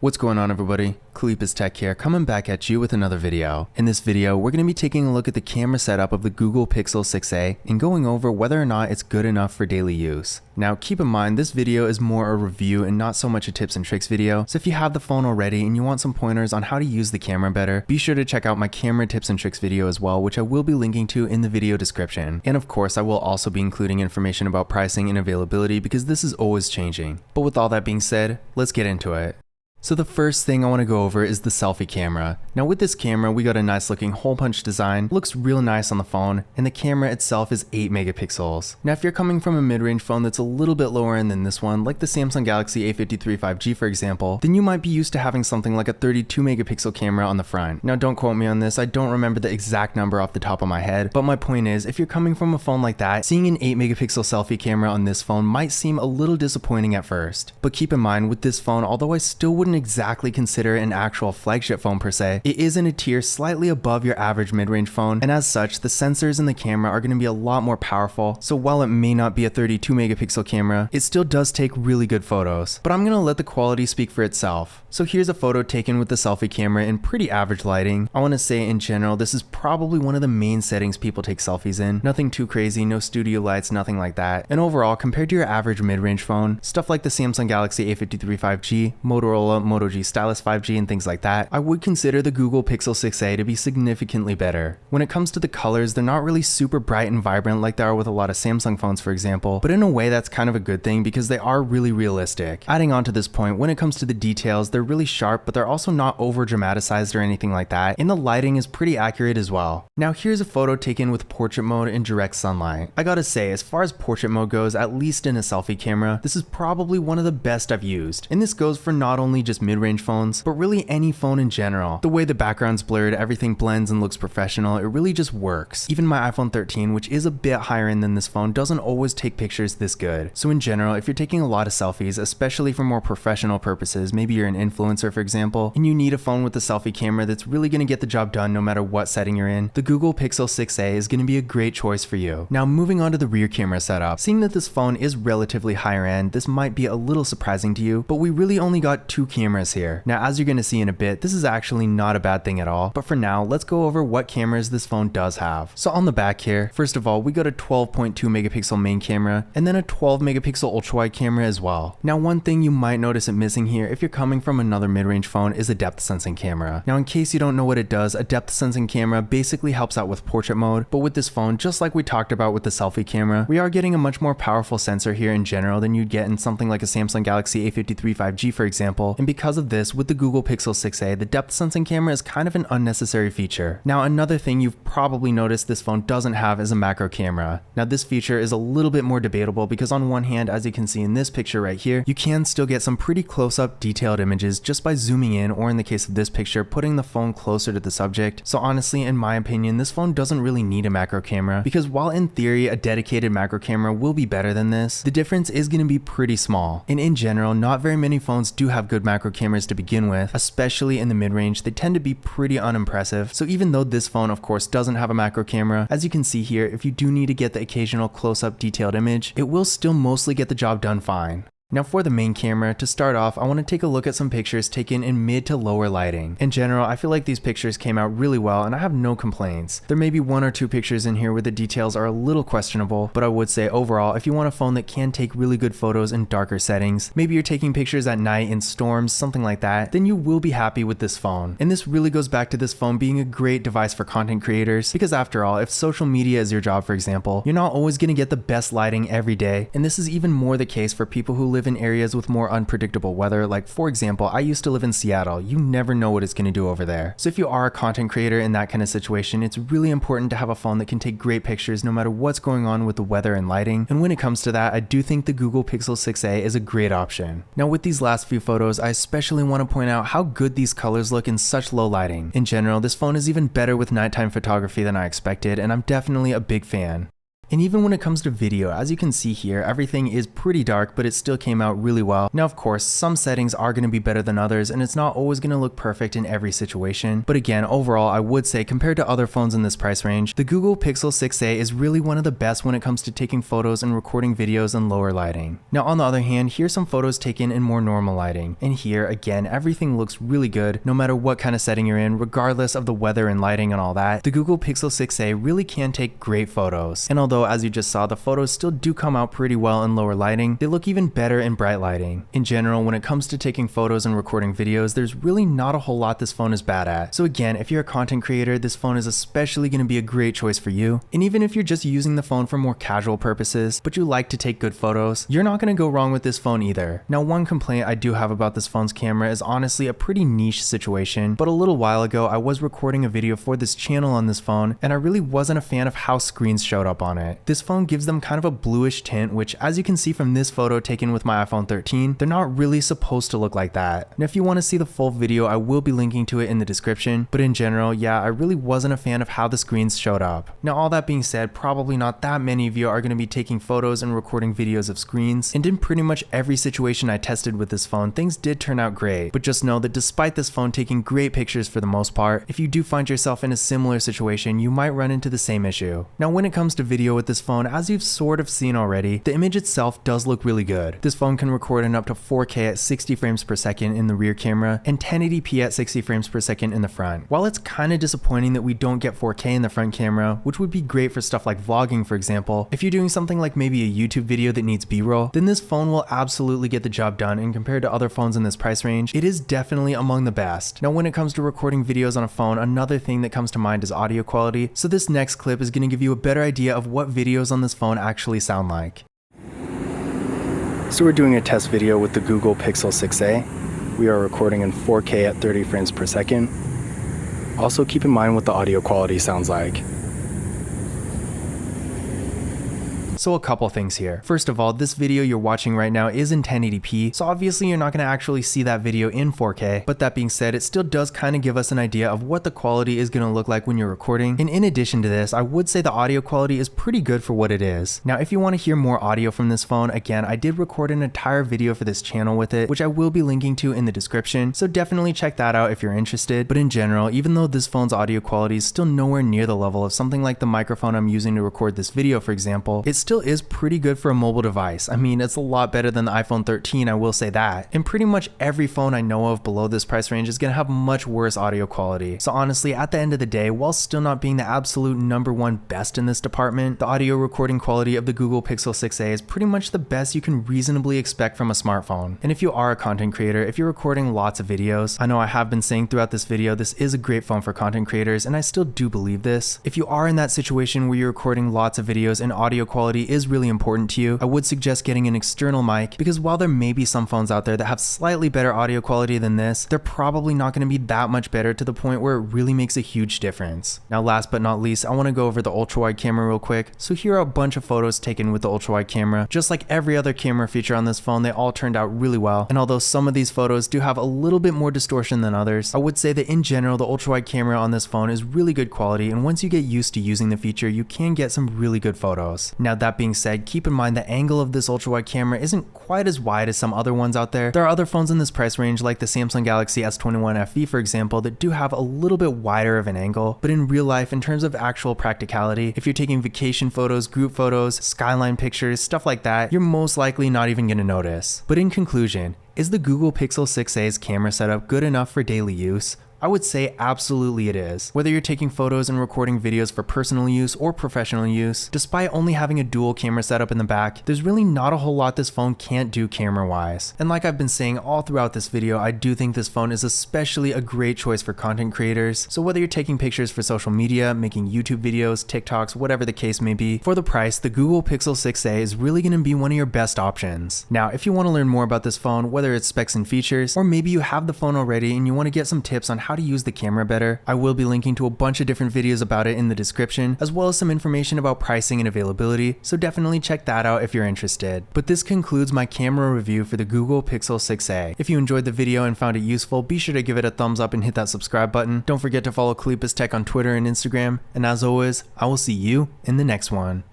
What's going on, everybody? Khalipa's Tech here, coming back at you with another video. In this video, we're going to be taking a look at the camera setup of the Google Pixel 6a and going over whether or not it's good enough for daily use. Now, keep in mind, this video is more a review and not so much a tips and tricks video, so if you have the phone already and you want some pointers on how to use the camera better, be sure to check out my camera tips and tricks video as well, which I will be linking to in the video description. And of course, I will also be including information about pricing and availability because this is always changing. But with all that being said, let's get into it. So the first thing I want to go over is the selfie camera. Now with this camera, we got a nice looking hole punch design, looks real nice on the phone, and the camera itself is 8 megapixels. Now if you're coming from a mid-range phone that's a little bit lower end than this one, like the Samsung Galaxy A53 5G for example, then you might be used to having something like a 32 megapixel camera on the front. Now don't quote me on this, I don't remember the exact number off the top of my head, but my point is, if you're coming from a phone like that, seeing an 8 megapixel selfie camera on this phone might seem a little disappointing at first. But keep in mind, with this phone, although I still wouldn't exactly consider it an actual flagship phone per se, it is in a tier slightly above your average mid-range phone, and as such, the sensors in the camera are going to be a lot more powerful, so while it may not be a 32 megapixel camera, it still does take really good photos. But I'm going to let the quality speak for itself. So here's a photo taken with the selfie camera in pretty average lighting. I want to say in general, this is probably one of the main settings people take selfies in. Nothing too crazy, no studio lights, nothing like that. And overall, compared to your average mid-range phone, stuff like the Samsung Galaxy A53 5G, Motorola Moto G Stylus 5G and things like that, I would consider the Google Pixel 6a to be significantly better. When it comes to the colors, they're not really super bright and vibrant like they are with a lot of Samsung phones for example, but in a way that's kind of a good thing because they are really realistic. Adding on to this point, when it comes to the details, they're really sharp, but they're also not over dramatized or anything like that, and the lighting is pretty accurate as well. Now here's a photo taken with portrait mode in direct sunlight. I gotta say, as far as portrait mode goes, at least in a selfie camera, this is probably one of the best I've used, and this goes for not only just mid-range phones, but really any phone in general. The way the background's blurred, everything blends and looks professional, it really just works. Even my iPhone 13, which is a bit higher end than this phone, doesn't always take pictures this good. So in general, if you're taking a lot of selfies, especially for more professional purposes, maybe you're an influencer for example, and you need a phone with a selfie camera that's really going to get the job done no matter what setting you're in, the Google Pixel 6a is going to be a great choice for you. Now moving on to the rear camera setup. Seeing that this phone is relatively higher end, this might be a little surprising to you, but we really only got 2 cameras here. Now as you're going to see in a bit, this is actually not a bad thing at all, but for now, let's go over what cameras this phone does have. So on the back here, first of all, we got a 12.2 megapixel main camera, and then a 12 megapixel ultrawide camera as well. Now one thing you might notice it missing here if you're coming from another mid-range phone is a depth sensing camera. Now in case you don't know what it does, a depth sensing camera basically helps out with portrait mode, but with this phone, just like we talked about with the selfie camera, we are getting a much more powerful sensor here in general than you'd get in something like a Samsung Galaxy A53 5G for example, and because of this, with the Google Pixel 6a, the depth sensing camera is kind of an unnecessary feature. Now another thing you've probably noticed this phone doesn't have is a macro camera. Now this feature is a little bit more debatable because on one hand, as you can see in this picture right here, you can still get some pretty close-up detailed images just by zooming in, or in the case of this picture, putting the phone closer to the subject. So honestly, in my opinion, this phone doesn't really need a macro camera because while in theory a dedicated macro camera will be better than this, the difference is going to be pretty small. And in general, not very many phones do have good macro cameras to begin with, especially in the mid-range. They tend to be pretty unimpressive. So even though this phone of course doesn't have a macro camera, as you can see here, if you do need to get the occasional close-up detailed image, it will still mostly get the job done fine. Now for the main camera, to start off, I want to take a look at some pictures taken in mid to lower lighting. In general, I feel like these pictures came out really well and I have no complaints. There may be 1 or 2 pictures in here where the details are a little questionable, but I would say overall, if you want a phone that can take really good photos in darker settings, maybe you're taking pictures at night in storms, something like that, then you will be happy with this phone. And this really goes back to this phone being a great device for content creators, because after all, if social media is your job for example, you're not always going to get the best lighting every day, and this is even more the case for people who live in areas with more unpredictable weather. Like for example, I used to live in Seattle. You never know what it's going to do over there. So if you are a content creator in that kind of situation, it's really important to have a phone that can take great pictures no matter what's going on with the weather and lighting. And when it comes to that, I do think the Google Pixel 6a is a great option. Now with these last few photos, I especially want to point out how good these colors look in such low lighting. In general, this phone is even better with nighttime photography than I expected, and I'm definitely a big fan. And even when it comes to video, as you can see here, everything is pretty dark, but it still came out really well. Now, of course, some settings are going to be better than others, and it's not always going to look perfect in every situation. But again, overall, I would say compared to other phones in this price range, the Google Pixel 6a is really one of the best when it comes to taking photos and recording videos in lower lighting. Now, on the other hand, here's some photos taken in more normal lighting. And here, again, everything looks really good, no matter what kind of setting you're in, regardless of the weather and lighting and all that. The Google Pixel 6a really can take great photos. And although, as you just saw, the photos still do come out pretty well in lower lighting, they look even better in bright lighting. In general, when it comes to taking photos and recording videos, there's really not a whole lot this phone is bad at. So again, if you're a content creator, this phone is especially going to be a great choice for you. And even if you're just using the phone for more casual purposes, but you like to take good photos, you're not going to go wrong with this phone either. Now, one complaint I do have about this phone's camera is honestly a pretty niche situation, but a little while ago, I was recording a video for this channel on this phone, and I really wasn't a fan of how screens showed up on it. This phone gives them kind of a bluish tint, which, as you can see from this photo taken with my iPhone 13, they're not really supposed to look like that. And if you want to see the full video, I will be linking to it in the description, but in general, yeah, I really wasn't a fan of how the screens showed up. Now, all that being said, probably not that many of you are going to be taking photos and recording videos of screens, and in pretty much every situation I tested with this phone, things did turn out great. But just know that despite this phone taking great pictures for the most part, if you do find yourself in a similar situation, you might run into the same issue. Now, when it comes to video with this phone, as you've sort of seen already, the image itself does look really good. This phone can record in up to 4K at 60 frames per second in the rear camera and 1080p at 60 frames per second in the front. While it's kind of disappointing that we don't get 4K in the front camera, which would be great for stuff like vlogging, for example, if you're doing something like maybe a YouTube video that needs B-roll, then this phone will absolutely get the job done, and compared to other phones in this price range, it is definitely among the best. Now, when it comes to recording videos on a phone, another thing that comes to mind is audio quality, so this next clip is going to give you a better idea of what videos on this phone actually sound like. So we're doing a test video with the Google Pixel 6a. We are recording in 4K at 30 frames per second. Also keep in mind what the audio quality sounds like. So a couple things here. First of all, this video you're watching right now is in 1080p, so obviously you're not going to actually see that video in 4K, but that being said, it still does kind of give us an idea of what the quality is going to look like when you're recording. And in addition to this, I would say the audio quality is pretty good for what it is. Now, if you want to hear more audio from this phone, again, I did record an entire video for this channel with it, which I will be linking to in the description, so definitely check that out if you're interested. But in general, even though this phone's audio quality is still nowhere near the level of something like the microphone I'm using to record this video, for example, it still is pretty good for a mobile device. I mean, it's a lot better than the iPhone 13, I will say that. And pretty much every phone I know of below this price range is going to have much worse audio quality. So honestly, at the end of the day, while still not being the absolute #1 best in this department, the audio recording quality of the Google Pixel 6a is pretty much the best you can reasonably expect from a smartphone. And if you are a content creator, if you're recording lots of videos, I know I have been saying throughout this video, this is a great phone for content creators, and I still do believe this. If you are in that situation where you're recording lots of videos and audio quality is really important to you, I would suggest getting an external mic, because while there may be some phones out there that have slightly better audio quality than this, they're probably not going to be that much better to the point where it really makes a huge difference. Now, last but not least, I want to go over the ultrawide camera real quick. So here are a bunch of photos taken with the ultrawide camera. Just like every other camera feature on this phone, they all turned out really well. And although some of these photos do have a little bit more distortion than others, I would say that in general, the ultrawide camera on this phone is really good quality, and once you get used to using the feature, you can get some really good photos. Now, that being said, keep in mind the angle of this ultrawide camera isn't quite as wide as some other ones out there. There are other phones in this price range like the Samsung Galaxy S21 FE, for example, that do have a little bit wider of an angle, but in real life, in terms of actual practicality, if you're taking vacation photos, group photos, skyline pictures, stuff like that, you're most likely not even going to notice. But in conclusion, is the Google Pixel 6a's camera setup good enough for daily use? I would say absolutely it is. Whether you're taking photos and recording videos for personal use or professional use, despite only having a dual camera setup in the back, there's really not a whole lot this phone can't do camera-wise. And like I've been saying all throughout this video, I do think this phone is especially a great choice for content creators. So whether you're taking pictures for social media, making YouTube videos, TikToks, whatever the case may be, for the price, the Google Pixel 6a is really going to be one of your best options. Now, if you want to learn more about this phone, whether it's specs and features, or maybe you have the phone already and you want to get some tips on how to use the camera better, I will be linking to a bunch of different videos about it in the description, as well as some information about pricing and availability, so definitely check that out if you're interested. But this concludes my camera review for the Google Pixel 6a. If you enjoyed the video and found it useful, be sure to give it a thumbs up and hit that subscribe button. Don't forget to follow Kalipus Tech on Twitter and Instagram, and as always, I will see you in the next one.